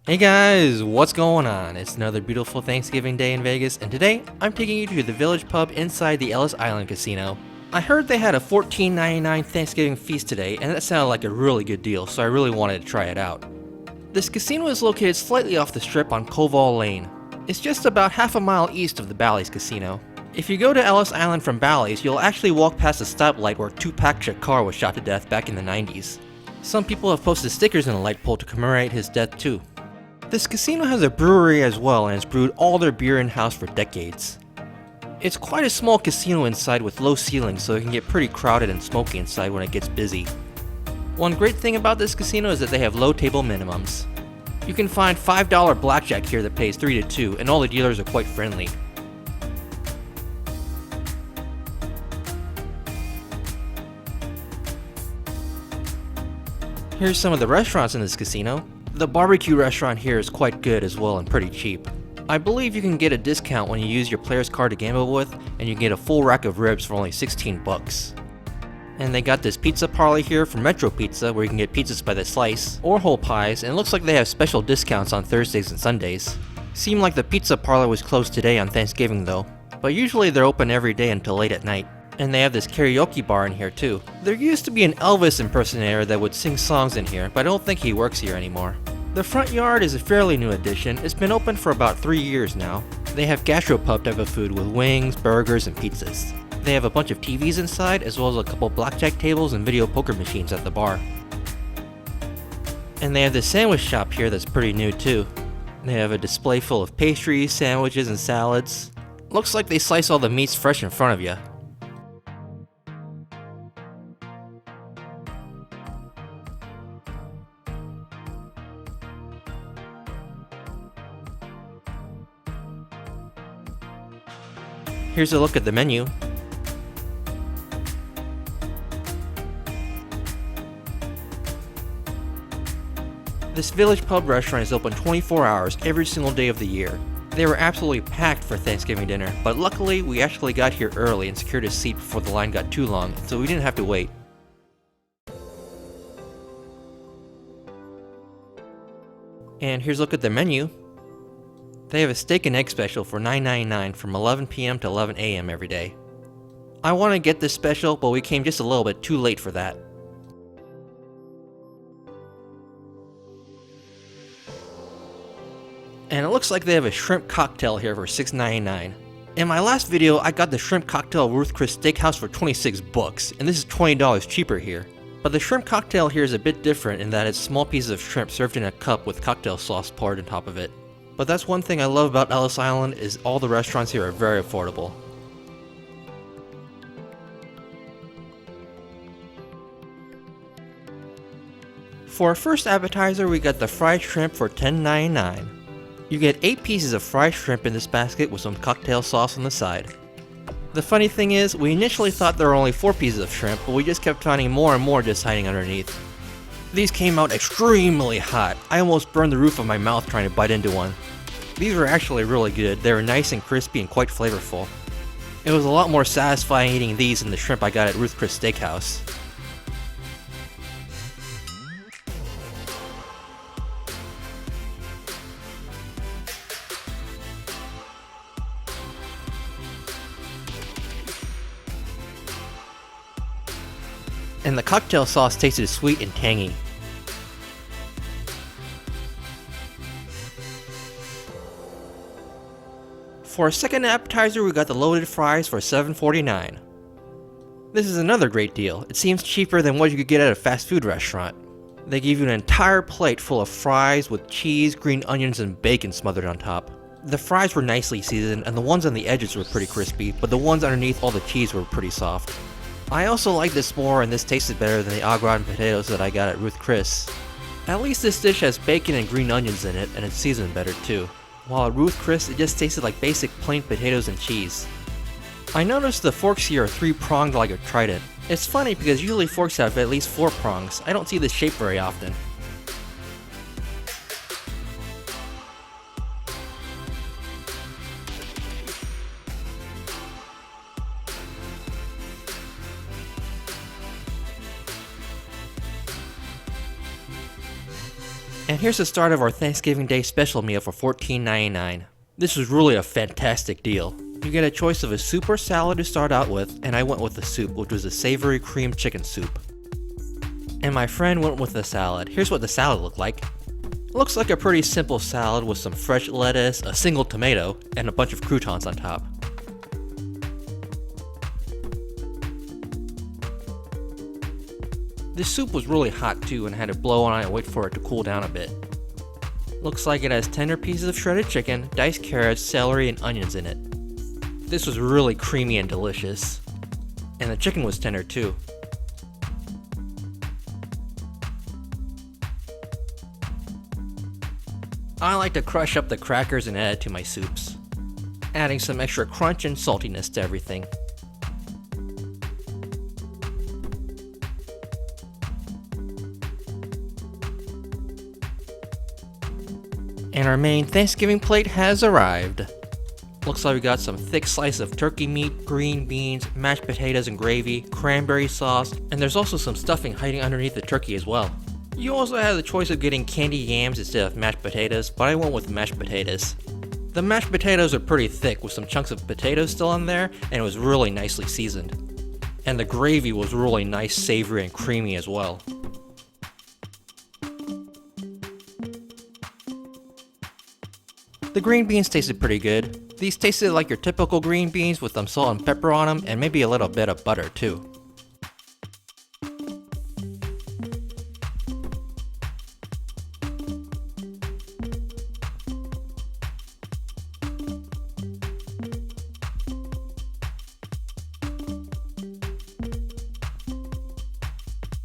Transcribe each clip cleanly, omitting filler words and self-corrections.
Hey guys, what's going on? It's another beautiful Thanksgiving day in Vegas, and today I'm taking you to the Village Pub inside the Ellis Island Casino. I heard they had a $14.99 Thanksgiving feast today, and that sounded like a really good deal, so I really wanted to try it out. This casino is located slightly off the strip on Koval Lane. It's just about half a mile east of the Ballys Casino. If you go to Ellis Island from Ballys, you'll actually walk past a stoplight where Tupac Shakur was shot to death back in the 90s. Some people have posted stickers in the light pole to commemorate his death too. This casino has a brewery as well and has brewed all their beer in-house for decades. It's quite a small casino inside with low ceilings, so it can get pretty crowded and smoky inside when it gets busy. One great thing about this casino is that they have low table minimums. You can find $5 blackjack here that pays 3 to 2, and all the dealers are quite friendly. Here's some of the restaurants in this casino. The barbecue restaurant here is quite good as well and pretty cheap. I believe you can get a discount when you use your player's card to gamble with, and you can get a full rack of ribs for only 16 bucks. And they got this pizza parlor here from Metro Pizza where you can get pizzas by the slice or whole pies, and it looks like they have special discounts on Thursdays and Sundays. Seemed like the pizza parlor was closed today on Thanksgiving though, but usually they're open every day until late at night. And they have this karaoke bar in here too. There used to be an Elvis impersonator that would sing songs in here, but I don't think he works here anymore. The front yard is a fairly new addition. It's been open for about 3 years now. They have gastropub type of food with wings, burgers, and pizzas. They have a bunch of TVs inside, as well as a couple blackjack tables and video poker machines at the bar. And they have this sandwich shop here that's pretty new too. They have a display full of pastries, sandwiches, and salads. Looks like they slice all the meats fresh in front of you. Here's a look at the menu. This Village Pub restaurant is open 24 hours every single day of the year. They were absolutely packed for Thanksgiving dinner, but luckily we actually got here early and secured a seat before the line got too long, so we didn't have to wait. And here's a look at the menu. They have a steak and egg special for $9.99 from 11 p.m. to 11 a.m. every day. I want to get this special, but we came just a little bit too late for that. And it looks like they have a shrimp cocktail here for $6.99. In my last video, I got the shrimp cocktail at Ruth Chris Steakhouse for 26 bucks, and this is $20 cheaper here. But the shrimp cocktail here is a bit different in that it's small pieces of shrimp served in a cup with cocktail sauce poured on top of it. But that's one thing I love about Ellis Island is all the restaurants here are very affordable. For our first appetizer, we got the fried shrimp for $10.99. You get 8 pieces of fried shrimp in this basket with some cocktail sauce on the side. The funny thing is, we initially thought there were only 4 pieces of shrimp, but we just kept finding more and more just hiding underneath. These came out extremely hot. I almost burned the roof of my mouth trying to bite into one. These were actually really good. They were nice and crispy and quite flavorful. It was a lot more satisfying eating these than the shrimp I got at Ruth Chris Steakhouse. And the cocktail sauce tasted sweet and tangy. For our second appetizer, we got the loaded fries for $7.49. This is another great deal. It seems cheaper than what you could get at a fast food restaurant. They give you an entire plate full of fries with cheese, green onions, and bacon smothered on top. The fries were nicely seasoned, and the ones on the edges were pretty crispy, but the ones underneath all the cheese were pretty soft. I also like this more, and this tasted better than the au gratin potatoes that I got at Ruth Chris. At least this dish has bacon and green onions in it, and it's seasoned better too. While at Ruth Chris, it just tasted like basic plain potatoes and cheese. I noticed the forks here are 3-pronged like a trident. It's funny because usually forks have at least 4 prongs. I don't see this shape very often. And here's the start of our Thanksgiving Day special meal for $14.99. This was really a fantastic deal. You get a choice of a soup or salad to start out with, and I went with the soup, which was a savory cream chicken soup. And my friend went with the salad. Here's what the salad looked like. It looks like a pretty simple salad with some fresh lettuce, a single tomato, and a bunch of croutons on top. This soup was really hot too, and I had to blow on it and wait for it to cool down a bit. Looks like it has tender pieces of shredded chicken, diced carrots, celery, and onions in it. This was really creamy and delicious. And the chicken was tender too. I like to crush up the crackers and add it to my soups, adding some extra crunch and saltiness to everything. And our main Thanksgiving plate has arrived. Looks like we got some thick slice of turkey meat, green beans, mashed potatoes and gravy, cranberry sauce, and there's also some stuffing hiding underneath the turkey as well. You also have the choice of getting candied yams instead of mashed potatoes, but I went with mashed potatoes. The mashed potatoes are pretty thick with some chunks of potatoes still on there, and it was really nicely seasoned. And the gravy was really nice, savory, and creamy as well. The green beans tasted pretty good. These tasted like your typical green beans with some salt and pepper on them, and maybe a little bit of butter too.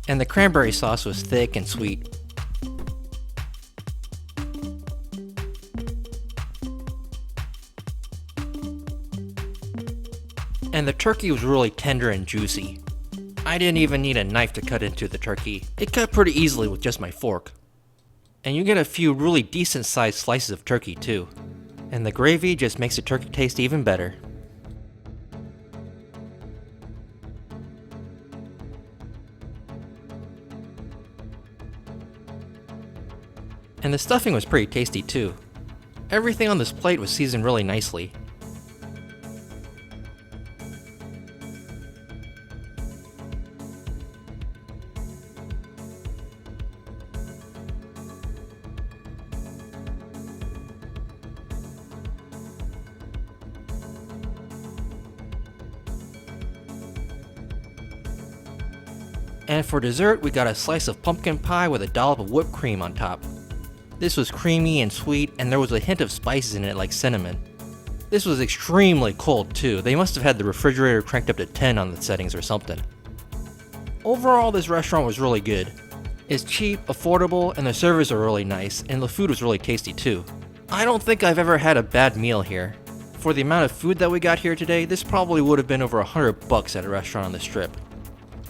And the cranberry sauce was thick and sweet. And the turkey was really tender and juicy. I didn't even need a knife to cut into the turkey. It cut pretty easily with just my fork. And you get a few really decent sized slices of turkey too. And the gravy just makes the turkey taste even better. And the stuffing was pretty tasty too. Everything on this plate was seasoned really nicely. And for dessert, we got a slice of pumpkin pie with a dollop of whipped cream on top. This was creamy and sweet, and there was a hint of spices in it like cinnamon. This was extremely cold too. They must have had the refrigerator cranked up to 10 on the settings or something. Overall, this restaurant was really good. It's cheap, affordable, and the servers are really nice, and the food was really tasty too. I don't think I've ever had a bad meal here. For the amount of food that we got here today, this probably would have been over $100 at a restaurant on the strip.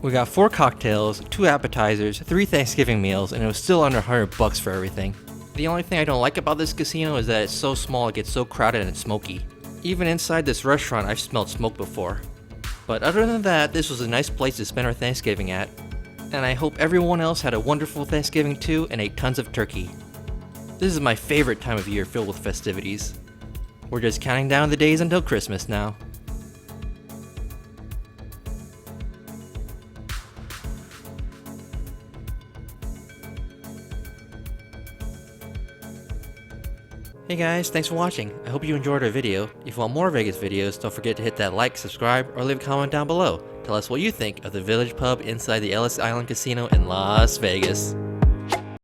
We got 4 cocktails, 2 appetizers, 3 Thanksgiving meals, and it was still under $100 for everything. The only thing I don't like about this casino is that it's so small, it gets so crowded and smoky. Even inside this restaurant, I've smelled smoke before. But other than that, this was a nice place to spend our Thanksgiving at. And I hope everyone else had a wonderful Thanksgiving too and ate tons of turkey. This is my favorite time of year filled with festivities. We're just counting down the days until Christmas now. Hey guys, thanks for watching. I hope you enjoyed our video. If you want more Vegas videos, don't forget to hit that like, subscribe, or leave a comment down below. Tell us what you think of the Village Pub inside the Ellis Island Casino in Las Vegas.